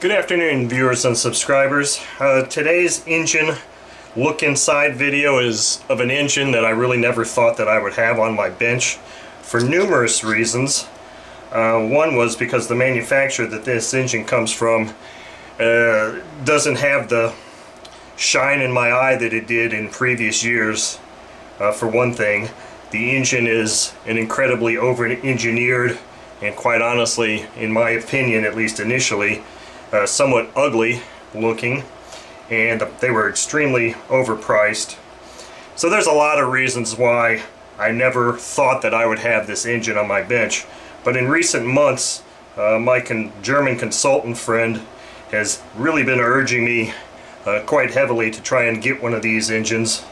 Good afternoon, viewers and subscribers. Today's engine look inside video is of an engine that I really never thought that I would have on my bench for numerous reasons. One was because the manufacturer that this engine comes from doesn't have the shine in my eye that it did in previous years. For one thing, the engine is an incredibly over-engineered and, quite honestly, in my opinion, at least initially, somewhat ugly looking, and they were extremely overpriced. So there's a lot of reasons why I never thought that I would have this engine on my bench. But in recent months, my German consultant friend has really been urging me quite heavily to try and get one of these engines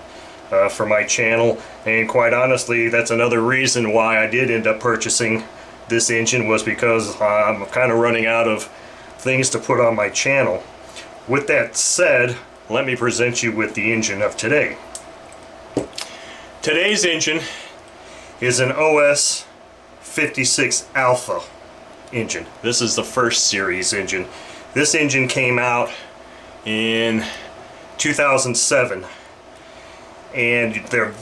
for my channel, and quite honestly, that's another reason why I did end up purchasing this engine, was because I'm kind of running out of things to put on my channel. With that said, let me present you with the engine of today. Today's engine is an FS-56 Alpha engine. This is the first series engine. This engine came out in 2007, and they're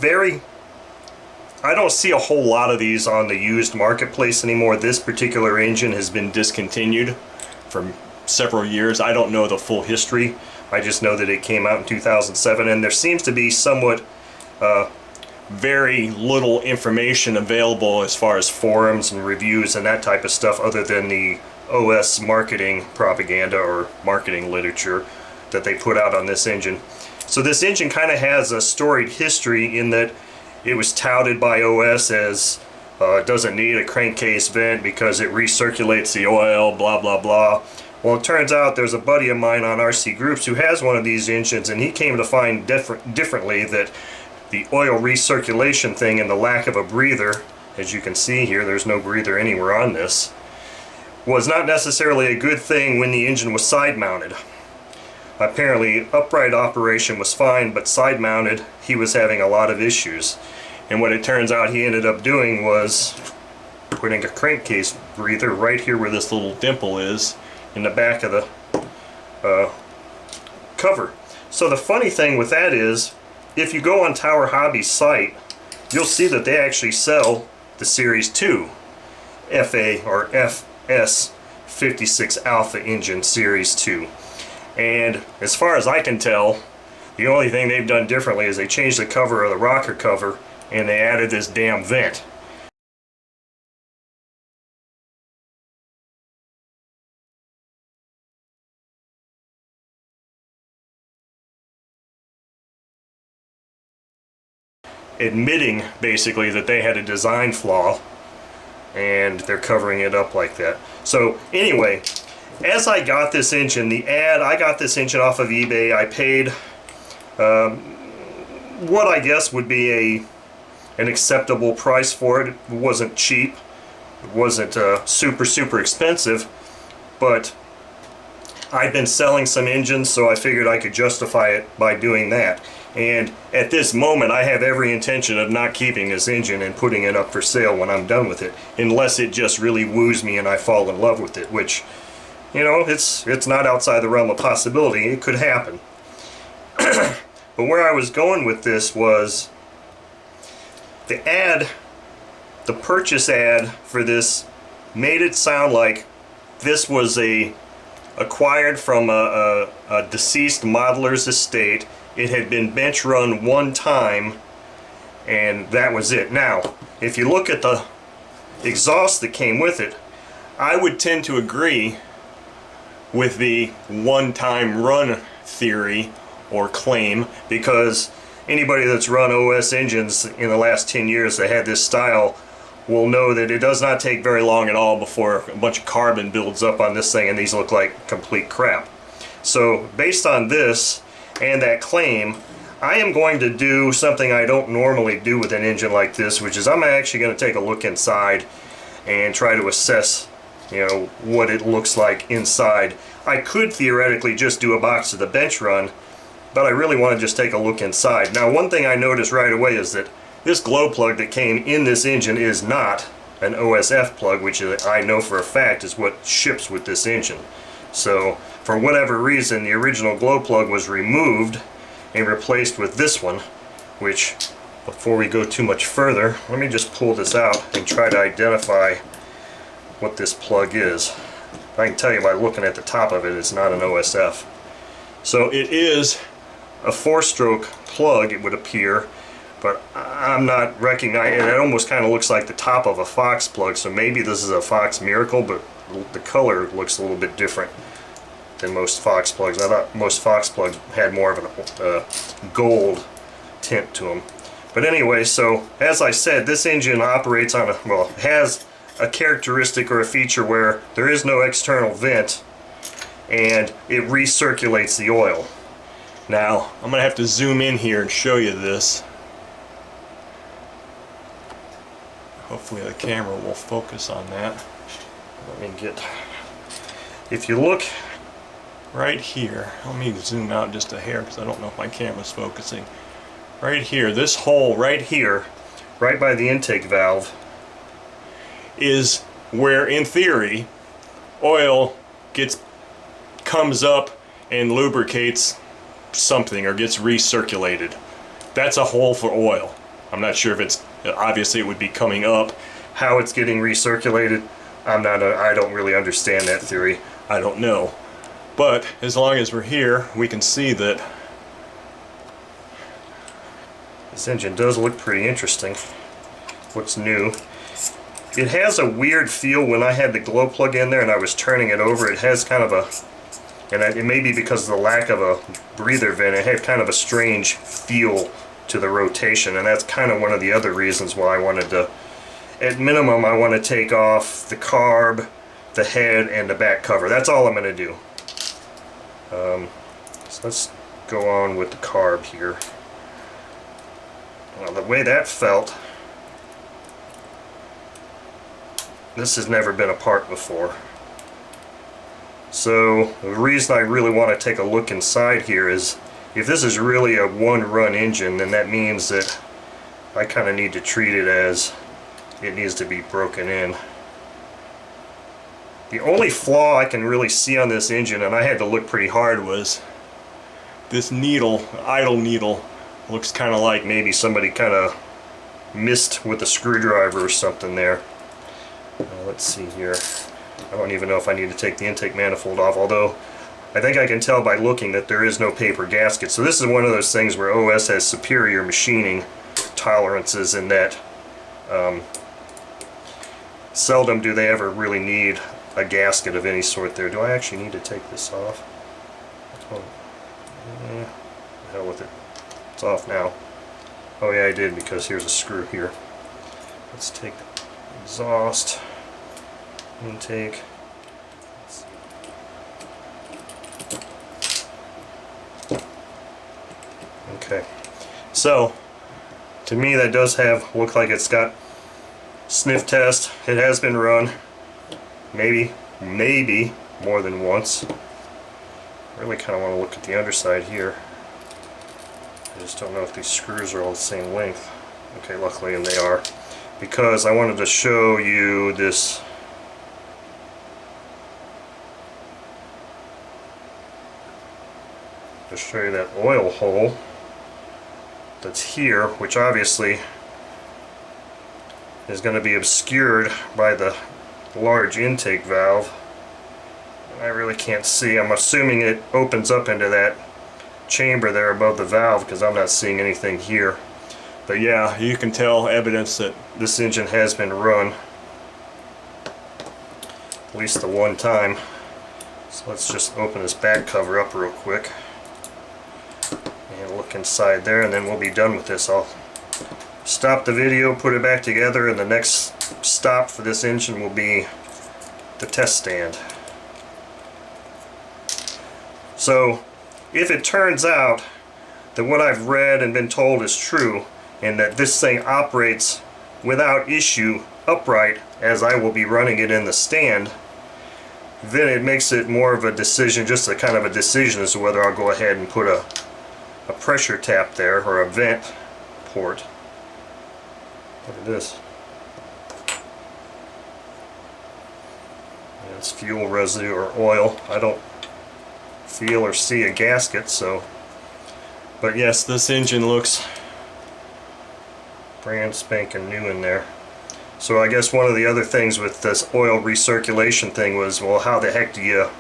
I don't see a whole lot of these on the used marketplace anymore. This particular engine has been discontinued for several years. I don't know the full history. I just know that it came out in 2007, and there seems to be somewhat very little information available as far as forums and reviews and that type of stuff, other than the OS marketing propaganda or marketing literature that they put out on this engine. So this engine kind of has a storied history in that it was touted by OS as it doesn't need a crankcase vent because it recirculates the oil, blah blah blah. Well, it turns out there's a buddy of mine on RC Groups who has one of these engines, and he came to find differently that the oil recirculation thing and the lack of a breather, as you can see here, there's no breather anywhere on this, was not necessarily a good thing when the engine was side mounted. Apparently upright operation was fine, but side mounted he was having a lot of issues. And what it turns out he ended up doing was putting a crankcase breather right here where this little dimple is in the back of the cover. So the funny thing with that is, if you go on Tower Hobby's site, you'll see that they actually sell the Series 2 FA or FS-56 Alpha engine, Series 2. And as far as I can tell, the only thing they've done differently is they changed the cover of the rocker cover and they added this damn vent. Admitting basically that they had a design flaw, and they're covering it up like that. So anyway, as I got this engine, I got this engine off of eBay. I paid what I guess would be an acceptable price for it. It wasn't cheap. It wasn't super expensive, but I've been selling some engines, so I figured I could justify it by doing that. And at this moment, I have every intention of not keeping this engine and putting it up for sale when I'm done with it, unless it just really woos me and I fall in love with it, which, you know, it's not outside the realm of possibility. It could happen. But where I was going with this was the purchase ad for this made it sound like this was acquired from a deceased modeler's estate. It had been bench run one time, and that was it. Now, if you look at the exhaust that came with it, I would tend to agree with the one-time run theory or claim, because anybody that's run OS engines in the last 10 years that had this style will know that it does not take very long at all before a bunch of carbon builds up on this thing and these look like complete crap. So based on this and that claim, I am going to do something I don't normally do with an engine like this, which is I'm actually going to take a look inside and try to assess, you know, what it looks like inside. I could theoretically just do a box of the bench run, but I really want to just take a look inside. Now, one thing I noticed right away is that this glow plug that came in this engine is not an OSF plug, which I know for a fact is what ships with this engine. So for whatever reason, the original glow plug was removed and replaced with this one, which, before we go too much further, let me just pull this out and try to identify what this plug is. I can tell you by looking at the top of it, it's not an OSF. So it is a 4-stroke plug, it would appear, but I'm not recognizing it. It almost kind of looks like the top of a Fox plug, so maybe this is a Fox Miracle, but the color looks a little bit different than most Fox plugs. I thought most Fox plugs had more of a gold tint to them. But anyway, so as I said, this engine operates on has a characteristic or a feature where there is no external vent and it recirculates the oil. Now, I'm going to have to zoom in here and show you this. Hopefully the camera will focus on that. Let me get... If you look right here, let me zoom out just a hair because I don't know if my camera's focusing. Right here, this hole right here, right by the intake valve, is where, in theory, oil comes up and lubricates something or gets recirculated. That's a hole for oil. I'm not sure if it's, obviously it would be coming up. How it's getting recirculated, I don't really understand that theory. I don't know. But as long as we're here, we can see that this engine does look pretty interesting. What's new? It has a weird feel when I had the glow plug in there and I was turning it over. It has kind of a, and it may be because of the lack of a breather vent, it had kind of a strange feel to the rotation, and that's kind of one of the other reasons why I wanted to, at minimum, I want to take off the carb, the head, and the back cover. That's all I'm going to do. So let's go on with the carb here. Well, the way that felt, this has never been apart before. So the reason I really want to take a look inside here is, if this is really a one-run engine, then that means that I kind of need to treat it as it needs to be broken in. The only flaw I can really see on this engine, and I had to look pretty hard, was this needle, idle needle, looks kind of like maybe somebody kind of missed with a screwdriver or something there. Let's see here. I don't even know if I need to take the intake manifold off, although I think I can tell by looking that there is no paper gasket. So this is one of those things where OS has superior machining tolerances in that seldom do they ever really need a gasket of any sort there. Do I actually need to take this off? Oh, yeah, the hell with it. It's off now. Oh yeah, I did, because here's a screw here. Let's take the exhaust intake. Okay, so to me that does look like it's got sniff test. It has been run maybe more than once. I really kind of want to look at the underside here. I just don't know if these screws are all the same length. Okay, luckily they are, because I wanted to show you this. To show you that oil hole that's here, which obviously is going to be obscured by the large intake valve. I really can't see. I'm assuming it opens up into that chamber there above the valve, because I'm not seeing anything here. But yeah, you can tell evidence that this engine has been run at least the one time. So let's just open this back cover up real quick and look inside there, and then we'll be done with this. I'll stop the video, put it back together, and the next stop for this engine will be the test stand. So if it turns out that what I've read and been told is true, and that this thing operates without issue upright as I will be running it in the stand, then it makes it more of a decision, just a kind of a decision as to whether I'll go ahead and put a pressure tap there, or a vent port. Look at this. It's fuel residue or oil. I don't feel or see a gasket, so. But yes, this engine looks brand spanking new in there. So I guess one of the other things with this oil recirculation thing was, well, how the heck do you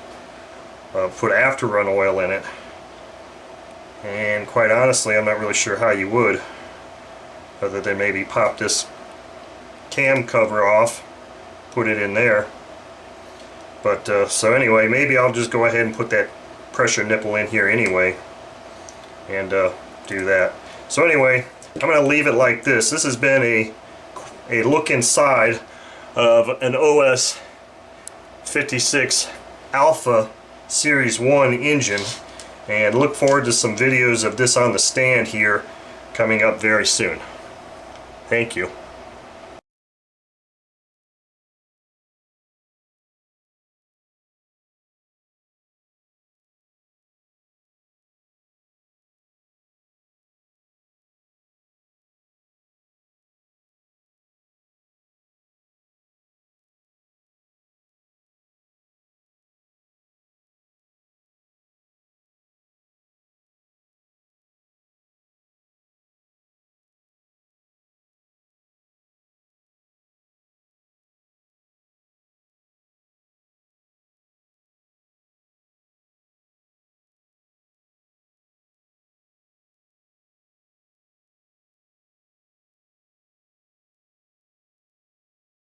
put after run oil in it? And quite honestly, I'm not really sure how you would, other than maybe pop this cam cover off, put it in there. But so anyway, maybe I'll just go ahead and put that pressure nipple in here anyway and do that. So anyway, I'm going to leave it like this. This has been a look inside of an FS-56 Alpha Series 1 engine, and look forward to some videos of this on the stand here coming up very soon. Thank you.